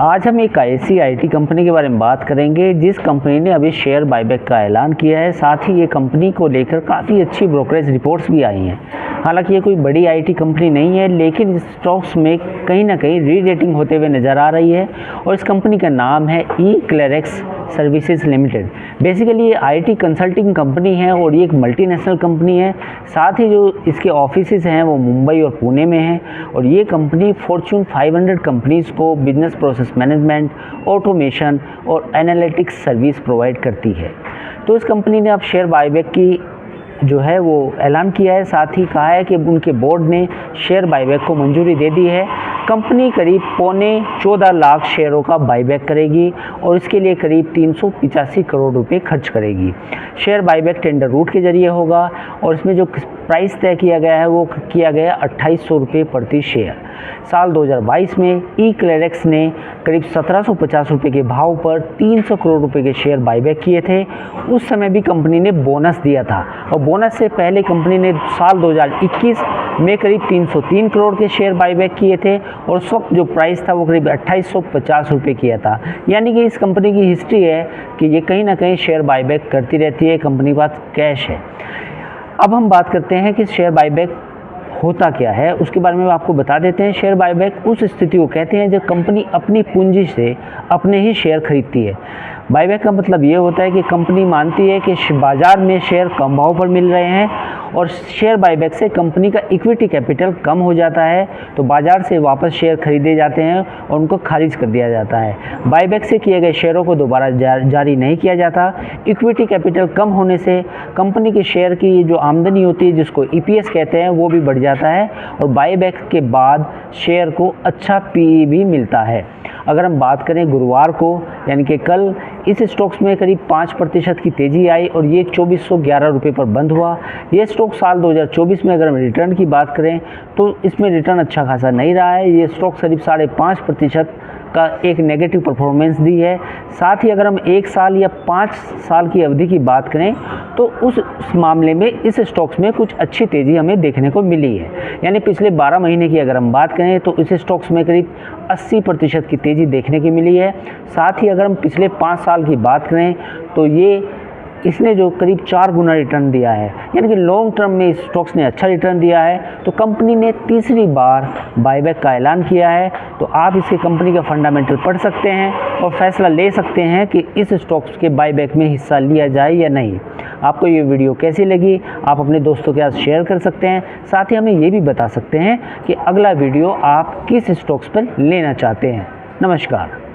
आज हम एक ऐसी आईटी कंपनी के बारे में बात करेंगे जिस कंपनी ने अभी शेयर बायबैक का ऐलान किया है। साथ ही ये कंपनी को लेकर काफ़ी अच्छी ब्रोकरेज रिपोर्ट्स भी आई हैं। हालांकि ये कोई बड़ी आईटी कंपनी नहीं है, लेकिन इस स्टॉक्स में कहीं ना कहीं री-रेटिंग होते हुए नज़र आ रही है और इस कंपनी का नाम है ईक्लेरेक्स सर्विसेज लिमिटेड। बेसिकली ये आईटी कंसल्टिंग कंपनी है और ये एक मल्टीनेशनल कंपनी है। साथ ही जो इसके ऑफिसेज हैं वो मुंबई और पुणे में हैं और ये कंपनी फॉर्च्यून 500 कंपनीज़ को बिजनेस प्रोसेस मैनेजमेंट, ऑटोमेशन और एनालिटिक्स सर्विस प्रोवाइड करती है। तो इस कंपनी ने अब शेयर बायबैक की जो है वो ऐलान किया है। साथ ही कहा है कि उनके बोर्ड ने शेयर बायबैक को मंजूरी दे दी है। कंपनी करीब 14.25 लाख शेयरों का बायबैक करेगी और इसके लिए करीब 385 करोड़ रुपए खर्च करेगी। शेयर बायबैक टेंडर रूट के जरिए होगा और इसमें जो प्राइस तय किया गया है वो किया गया 2800 रुपये प्रति शेयर। साल 2022 में ईक्लेरेक्स ने करीब 1750 रुपये के भाव पर 300 करोड़ रुपए के शेयर बायबैक किए थे। उस समय भी कंपनी ने बोनस दिया था और बोनस से पहले कंपनी ने साल 2021 में करीब 303 करोड़ के शेयर बायबैक किए थे और उस वक्त जो प्राइस था वो करीब 2850 रुपये किया था। यानी कि इस कंपनी की हिस्ट्री है कि ये कहीं ना कहीं शेयर बायबैक करती रहती है, कंपनी के पास कैश है। अब हम बात करते हैं कि शेयर बायबैक होता क्या है, उसके बारे में आपको बता देते हैं। शेयर बायबैक उस स्थिति को कहते हैं जब कंपनी अपनी पूंजी से अपने ही शेयर खरीदती है। बायबैक का मतलब ये होता है कि कंपनी मानती है कि बाज़ार में शेयर कम भाव पर मिल रहे हैं और शेयर बायबैक से कंपनी का इक्विटी कैपिटल कम हो जाता है, तो बाज़ार से वापस शेयर खरीदे जाते हैं और उनको खारिज कर दिया जाता है। बायबैक से किए गए शेयरों को दोबारा जारी नहीं किया जाता। इक्विटी कैपिटल कम होने से कंपनी के शेयर की जो आमदनी होती है, जिसको ईपीएस कहते हैं, वो भी बढ़ जाता है और बायबैक के बाद शेयर को अच्छा पीई भी मिलता है। अगर हम बात करें गुरुवार को यानी कि कल, इस स्टॉक्स में करीब 5% की तेज़ी आई और ये 2411 रुपये पर बंद हुआ। ये स्टॉक साल 2024 में अगर हम रिटर्न की बात करें तो इसमें रिटर्न अच्छा खासा नहीं रहा है। ये स्टॉक करीब 5.5% का एक नेगेटिव परफॉर्मेंस दी है। साथ ही अगर हम 1 साल या 5 साल की अवधि की बात करें तो उस मामले में इस स्टॉक्स में कुछ अच्छी तेज़ी हमें देखने को मिली है। यानी पिछले 12 महीने की अगर हम बात करें तो इस स्टॉक्स में करीब 80% की तेज़ी देखने की मिली है। साथ ही अगर हम पिछले 5 साल की बात करें तो इसने जो करीब 4 गुना रिटर्न दिया है, यानी कि लॉन्ग टर्म में इस स्टॉक्स ने अच्छा रिटर्न दिया है। तो कंपनी ने तीसरी बार बायबैक का ऐलान किया है। तो आप इसके कंपनी का फंडामेंटल पढ़ सकते हैं और फैसला ले सकते हैं कि इस स्टॉक्स के बायबैक में हिस्सा लिया जाए या नहीं। आपको ये वीडियो कैसी लगी आप अपने दोस्तों के साथ शेयर कर सकते हैं। साथ ही हमें ये भी बता सकते हैं कि अगला वीडियो आप किस स्टॉक्स पर लेना चाहते हैं। नमस्कार।